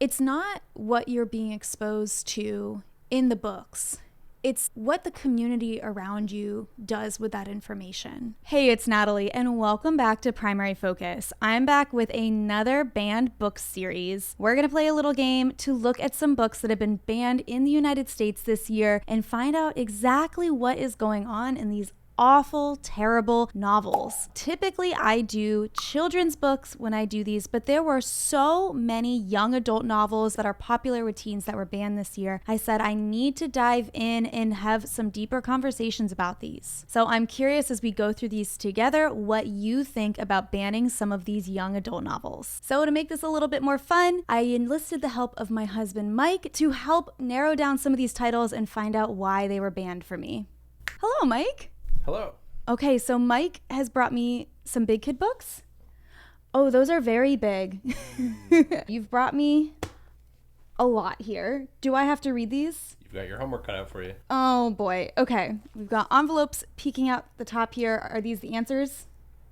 It's not what you're being exposed to in the books. It's what the community around you does with that information. Hey, it's Natalie, and welcome back to Primary Focus. I'm back with another banned book series. We're going to play a little game to look at some books that have been banned in the United States this year and find out exactly what is going on in these awful, terrible novels. Typically, I do children's books when I do these, but there were so many young adult novels that are popular with teens that were banned this year. I said I need to dive in and have some deeper conversations about these. So I'm curious as we go through these together what you think about banning some of these young adult novels. So to make this a little bit more fun, I enlisted the help of my husband Mike to help narrow down some of these titles and find out why they were banned for me. Hello, Mike. Hello. Okay, so Mike has brought me some big kid books. Oh, those are very big. You've brought me a lot here. Do I have to read these? You've got your homework cut out for you. Oh boy. Okay, we've got envelopes peeking out the top here. Are these the answers?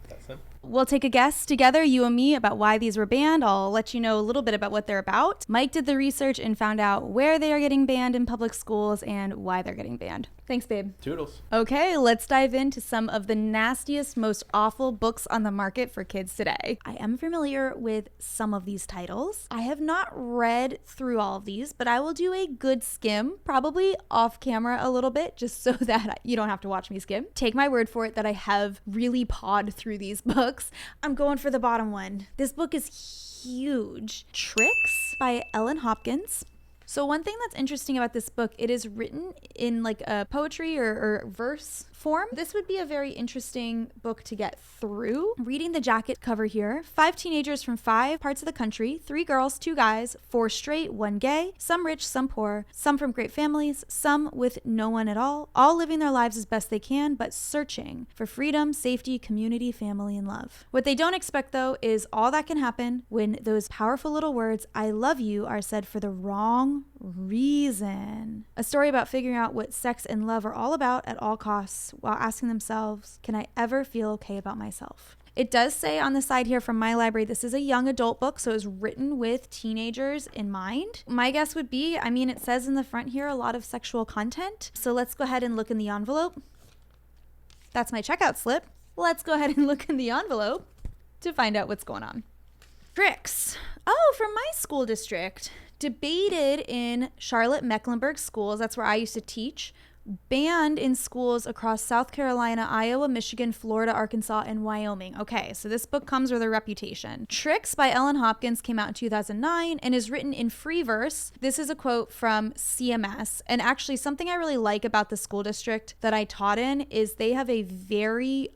That's them. We'll take a guess together, you and me, about why these were banned. I'll let you know a little bit about what they're about. Mike did the research and found out where they are getting banned in public schools and why they're getting banned. Thanks, babe. Toodles. Okay, let's dive into some of the nastiest, most awful books on the market for kids today. I am familiar with some of these titles. I have not read through all of these, but I will do a good skim, probably off camera a little bit, just so that you don't have to watch me skim. Take my word for it that I have really pawed through these books. I'm going for the bottom one. This book is huge. Tricks by Hopkins. So one thing that's interesting about this book, it is written in like a poetry or verse form. This would be a very interesting book to get through. Reading the jacket cover here, 5 teenagers from 5 parts of the country, 3 girls, 2 guys, 4 straight, 1 gay, some rich, some poor, some from great families, some with no one at all living their lives as best they can, but searching for freedom, safety, community, family, and love. What they don't expect though is all that can happen when those powerful little words, I love you, are said for the wrong reason. A story about figuring out what sex and love are all about at all costs while asking themselves, can I ever feel okay about myself? It does say on the side here from my library, this is a young adult book, so it's written with teenagers in mind. My guess would be, it says in the front here a lot of sexual content. So let's go ahead and look in the envelope. That's my checkout slip. Let's go ahead and look in the envelope to find out what's going on. Tricks. Oh, from my school district. Debated in Charlotte-Mecklenburg schools, that's where I used to teach, banned in schools across South Carolina, Iowa, Michigan, Florida, Arkansas, and Wyoming. Okay, so this book comes with a reputation. Tricks by Hopkins came out in 2009 and is written in free verse. This is a quote from CMS. And actually, something I really like about the school district that I taught in is they have a very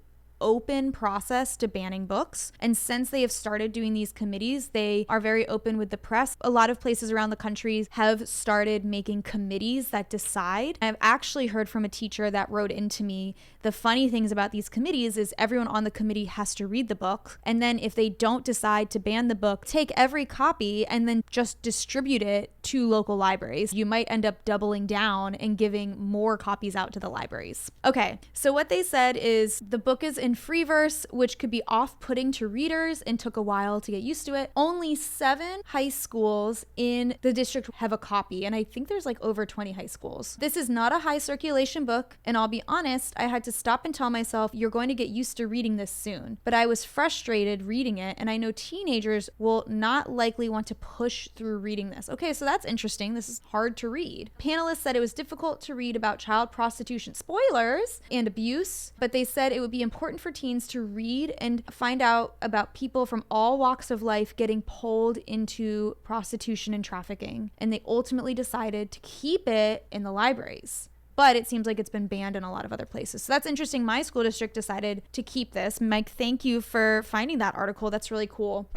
open process to banning books. And since they have started doing these committees, they are very open with the press. A lot of places around the country have started making committees that decide. I've actually heard from a teacher that wrote into me, the funny things about these committees is everyone on the committee has to read the book. And then if they don't decide to ban the book, take every copy and then just distribute it to local libraries. You might end up doubling down and giving more copies out to the libraries. Okay, so what they said is the book is in free verse, which could be off-putting to readers and took a while to get used to it. Only 7 high schools in the district have a copy, and I think there's like over 20 high schools. This is not a high circulation book, and I'll be honest, I had to stop and tell myself, you're going to get used to reading this soon. But I was frustrated reading it, and I know teenagers will not likely want to push through reading this. Okay, so that's interesting. This is hard to read. Panelists said it was difficult to read about child prostitution, spoilers, and abuse, but they said it would be important for teens to read and find out about people from all walks of life getting pulled into prostitution and trafficking. And they ultimately decided to keep it in the libraries. But it seems like it's been banned in a lot of other places. So that's interesting. My school district decided to keep this. Mike, thank you for finding that article. That's really cool.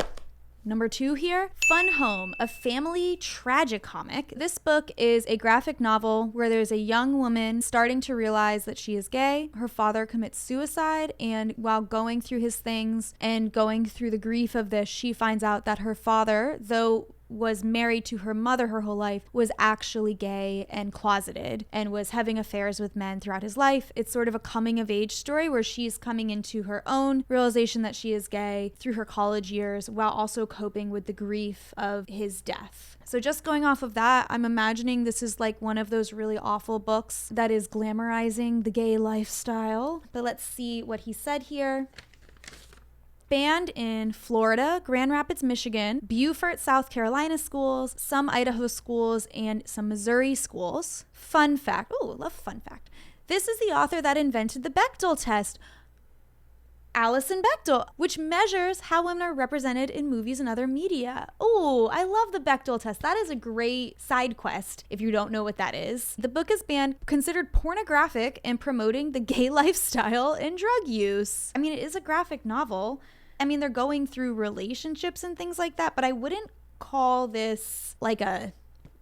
Number 2 here, Fun Home, a family tragicomic. This book is a graphic novel where there's a young woman starting to realize that she is gay. Her father commits suicide, and while going through his things and going through the grief of this, she finds out that her father, though was married to her mother her whole life, was actually gay and closeted and was having affairs with men throughout his life. It's sort of a coming of age story where she's coming into her own realization that she is gay through her college years while also coping with the grief of his death. So just going off of that, I'm imagining this is like one of those really awful books that is glamorizing the gay lifestyle. But let's see what he said here. Banned in Florida, Grand Rapids, Michigan, Beaufort, South Carolina schools, some Idaho schools, and some Missouri schools. Fun fact. Oh, love fun fact. This is the author that invented the Bechdel test. Alison Bechdel, which measures how women are represented in movies and other media. Oh, I love the Bechdel test. That is a great side quest if you don't know what that is. The book is banned, considered pornographic and promoting the gay lifestyle and drug use. I mean, it is a graphic novel. I mean, they're going through relationships and things like that, but I wouldn't call this like a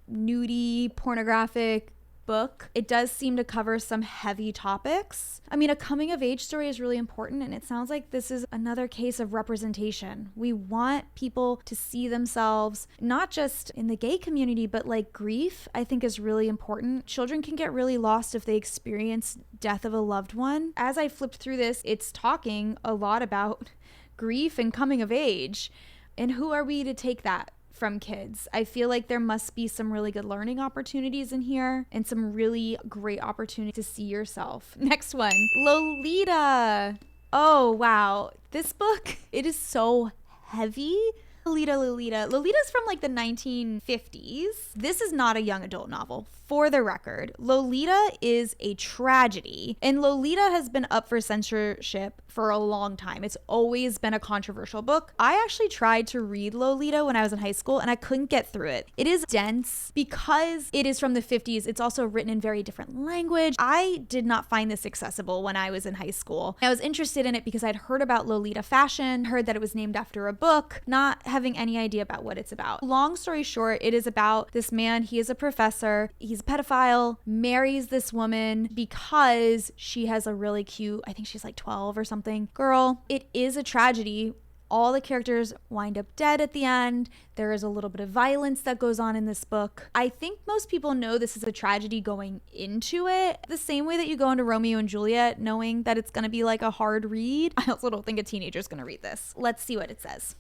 nudie, pornographic book. It does seem to cover some heavy topics. I mean, a coming of age story is really important, and it sounds like this is another case of representation. We want people to see themselves not just in the gay community, but like grief, I think is really important. Children can get really lost if they experience death of a loved one. As I flipped through this, it's talking a lot about grief and coming of age. And who are we to take that from kids? I feel like there must be some really good learning opportunities in here and some really great opportunity to see yourself. Next one, Lolita. Oh, wow. This book, it is so heavy. Lolita's from like the 1950s. This is not a young adult novel. For the record, Lolita is a tragedy, and Lolita has been up for censorship for a long time. It's always been a controversial book. I actually tried to read Lolita when I was in high school, and I couldn't get through it. It is dense because it is from the 50s. It's also written in very different language. I did not find this accessible when I was in high school. I was interested in it because I'd heard about Lolita fashion, heard that it was named after a book, not having any idea about what it's about. Long story short, it is about this man. He is a professor. He's a pedophile, marries this woman because she has a really cute, I think she's like 12 or something, girl. It is a tragedy. All the characters wind up dead at the end. There is a little bit of violence that goes on in this book. I think most people know this is a tragedy going into it, the same way that you go into Romeo and Juliet knowing that it's going to be like a hard read. I also don't think a teenager's going to read this. Let's see what it says.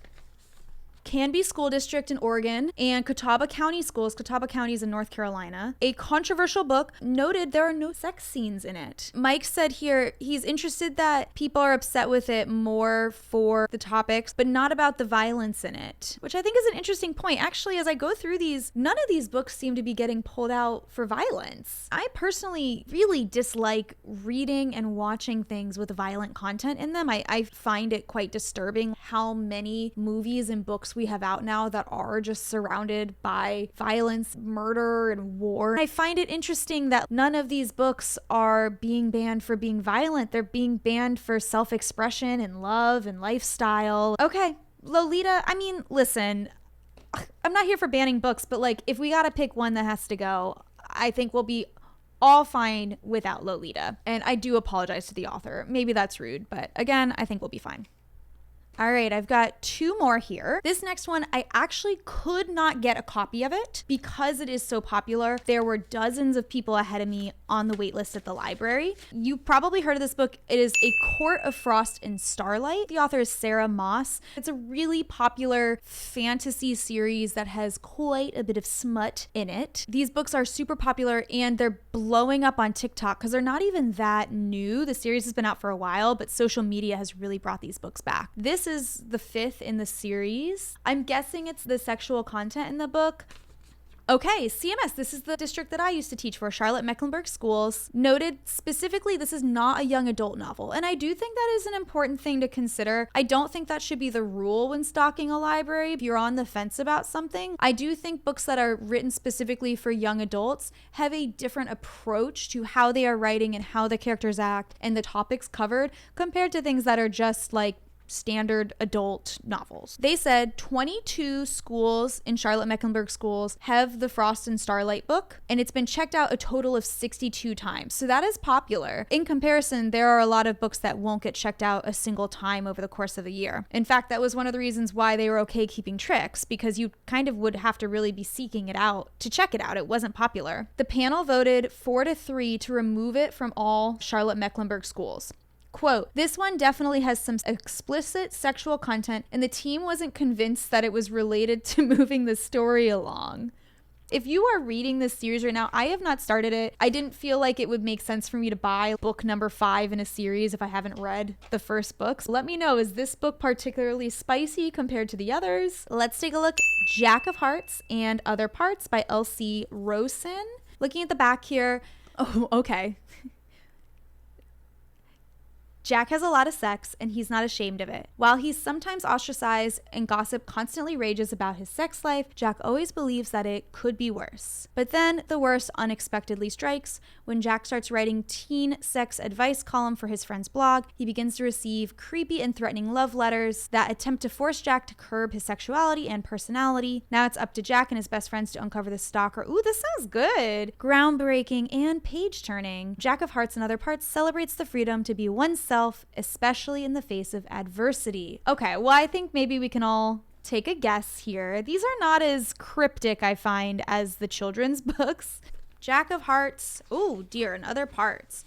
Canby School District in Oregon and Catawba County Schools. Catawba County is in North Carolina. A controversial book, noted there are no sex scenes in it. Mike said here he's interested that people are upset with it more for the topics, but not about the violence in it, which I think is an interesting point. Actually, as I go through these, none of these books seem to be getting pulled out for violence. I personally really dislike reading and watching things with violent content in them. I find it quite disturbing how many movies and books we have out now that are just surrounded by violence, murder, and war. I find it interesting that none of these books are being banned for being violent. They're being banned for self-expression and love and lifestyle. Okay, Lolita, I mean, listen, I'm not here for banning books, but like if we gotta pick one that has to go, I think we'll be all fine without Lolita. And I do apologize to the author. Maybe that's rude, but again, I think we'll be fine. All right, I've got two more here. This next one, I actually could not get a copy of it because it is so popular. There were dozens of people ahead of me on the wait list at the library. You probably heard of this book. It is A Court of Frost and Starlight. The author is Sarah Moss. It's a really popular fantasy series that has quite a bit of smut in it. These books are super popular and they're blowing up on TikTok because they're not even that new. The series has been out for a while, but social media has really brought these books back. This is the fifth in the series. I'm guessing it's the sexual content in the book. Okay, CMS, this is the district that I used to teach for, Charlotte Mecklenburg Schools. Noted specifically, this is not a young adult novel. And I do think that is an important thing to consider. I don't think that should be the rule when stocking a library. If you're on the fence about something, I do think books that are written specifically for young adults have a different approach to how they are writing and how the characters act and the topics covered compared to things that are just like standard adult novels. They said 22 schools in Charlotte Mecklenburg schools have the Frost and Starlight book, and it's been checked out a total of 62 times. So that is popular. In comparison, there are a lot of books that won't get checked out a single time over the course of a year. In fact, that was one of the reasons why they were okay keeping tricks, because you kind of would have to really be seeking it out to check it out. It wasn't popular. The panel voted 4-3 to remove it from all Charlotte Mecklenburg schools. Quote, "This one definitely has some explicit sexual content, and the team wasn't convinced that it was related to moving the story along." If you are reading this series right now, I have not started it. I didn't feel like it would make sense for me to buy book number 5 in a series if I haven't read the first book. So let me know, is this book particularly spicy compared to the others? Let's take a look. Jack of Hearts and Other Parts by Elsie Rosen. Looking at the back here. Oh, okay. Jack has a lot of sex, and he's not ashamed of it. While he's sometimes ostracized and gossip constantly rages about his sex life, Jack always believes that it could be worse. But then the worst unexpectedly strikes. When Jack starts writing teen sex advice column for his friend's blog, he begins to receive creepy and threatening love letters that attempt to force Jack to curb his sexuality and personality. Now it's up to Jack and his best friends to uncover the stalker. Ooh, this sounds good. Groundbreaking and page-turning. Jack of Hearts and Other Parts celebrates the freedom to be oneself, especially in the face of adversity. Okay, well, I think maybe we can all take a guess here. These are not as cryptic, I find, as the children's books. Jack of Hearts, oh dear, and Other Parts.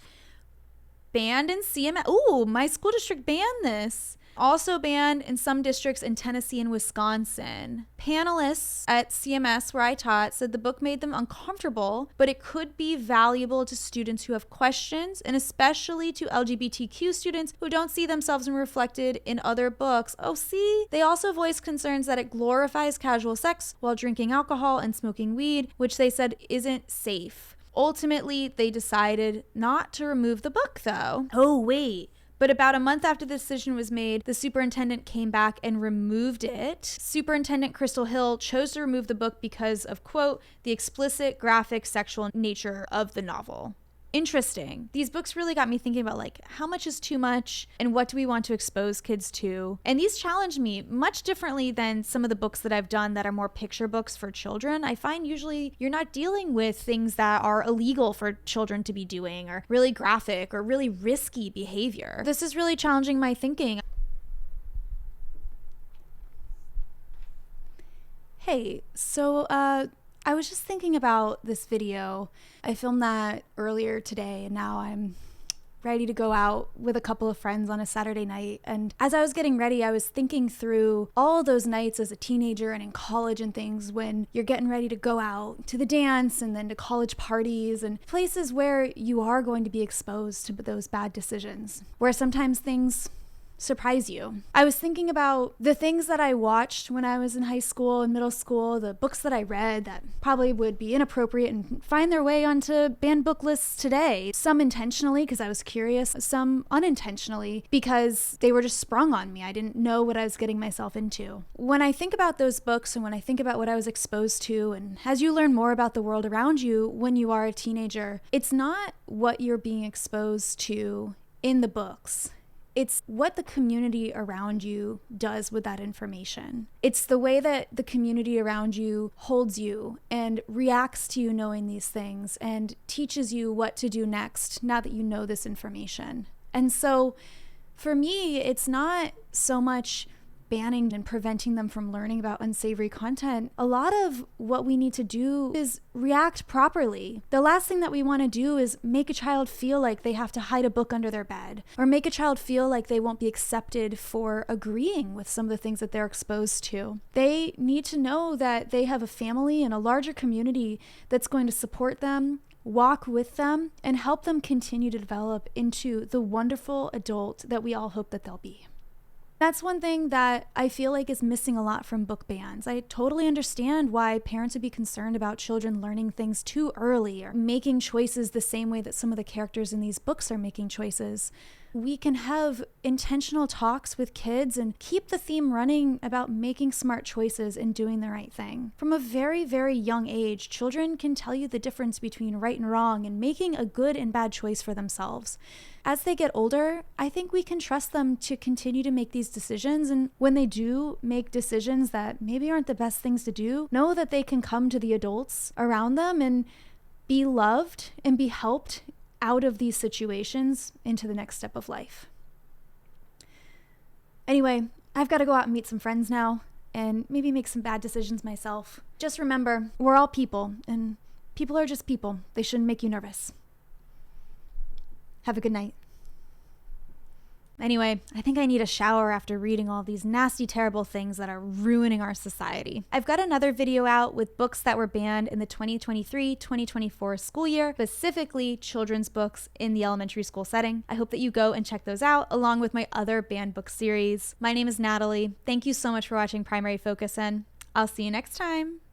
Banned in CMS. Ooh, my school district banned this. Also banned in some districts in Tennessee and Wisconsin. Panelists at CMS, where I taught, said the book made them uncomfortable, but it could be valuable to students who have questions, and especially to LGBTQ students who don't see themselves reflected in other books. Oh, see? They also voiced concerns that it glorifies casual sex while drinking alcohol and smoking weed, which they said isn't safe. Ultimately, they decided not to remove the book, though. Oh, wait. But about a month after the decision was made, the superintendent came back and removed it. Superintendent Crystal Hill chose to remove the book because of, quote, the explicit, graphic, sexual nature of the novel. Interesting. These books really got me thinking about, like, how much is too much and what do we want to expose kids to? And these challenged me much differently than some of the books that I've done that are more picture books for children. I find usually you're not dealing with things that are illegal for children to be doing, or really graphic or really risky behavior. This is really challenging my thinking. Hey, so I was just thinking about this video. I filmed that earlier today, and now I'm ready to go out with a couple of friends on a Saturday night. And as I was getting ready, I was thinking through all those nights as a teenager and in college and things when you're getting ready to go out to the dance and then to college parties and places where you are going to be exposed to those bad decisions, where sometimes things surprise you. I was thinking about the things that I watched when I was in high school and middle school, the books that I read that probably would be inappropriate and find their way onto banned book lists today. Some intentionally because I was curious, some unintentionally because they were just sprung on me. I didn't know what I was getting myself into. When I think about those books and when I think about what I was exposed to, and as you learn more about the world around you when you are a teenager, it's not what you're being exposed to in the books. It's what the community around you does with that information. It's the way that the community around you holds you and reacts to you knowing these things and teaches you what to do next now that you know this information. And so for me, it's not so much banning and preventing them from learning about unsavory content. A lot of what we need to do is react properly. The last thing that we want to do is make a child feel like they have to hide a book under their bed, or make a child feel like they won't be accepted for agreeing with some of the things that they're exposed to. They need to know that they have a family and a larger community that's going to support them, walk with them, and help them continue to develop into the wonderful adult that we all hope that they'll be. That's one thing that I feel like is missing a lot from book bans. I totally understand why parents would be concerned about children learning things too early or making choices the same way that some of the characters in these books are making choices. we can have intentional talks with kids and keep the theme running about making smart choices and doing the right thing. From a very, very young age, children can tell you the difference between right and wrong and making a good and bad choice for themselves. As they get older, I think we can trust them to continue to make these decisions. And when they do make decisions that maybe aren't the best things to do, know that they can come to the adults around them and be loved and be helped out of these situations into the next step of life. Anyway, I've got to go out and meet some friends now and maybe make some bad decisions myself. Just remember, we're all people, and people are just people. They shouldn't make you nervous. Have a good night. Anyway, I think I need a shower after reading all these nasty, terrible things that are ruining our society. I've got another video out with books that were banned in the 2023-2024 school year, specifically children's books in the elementary school setting. I hope that you go and check those out, along with my other banned book series. My name is Natalie. Thank you so much for watching Primary Focus, and I'll see you next time.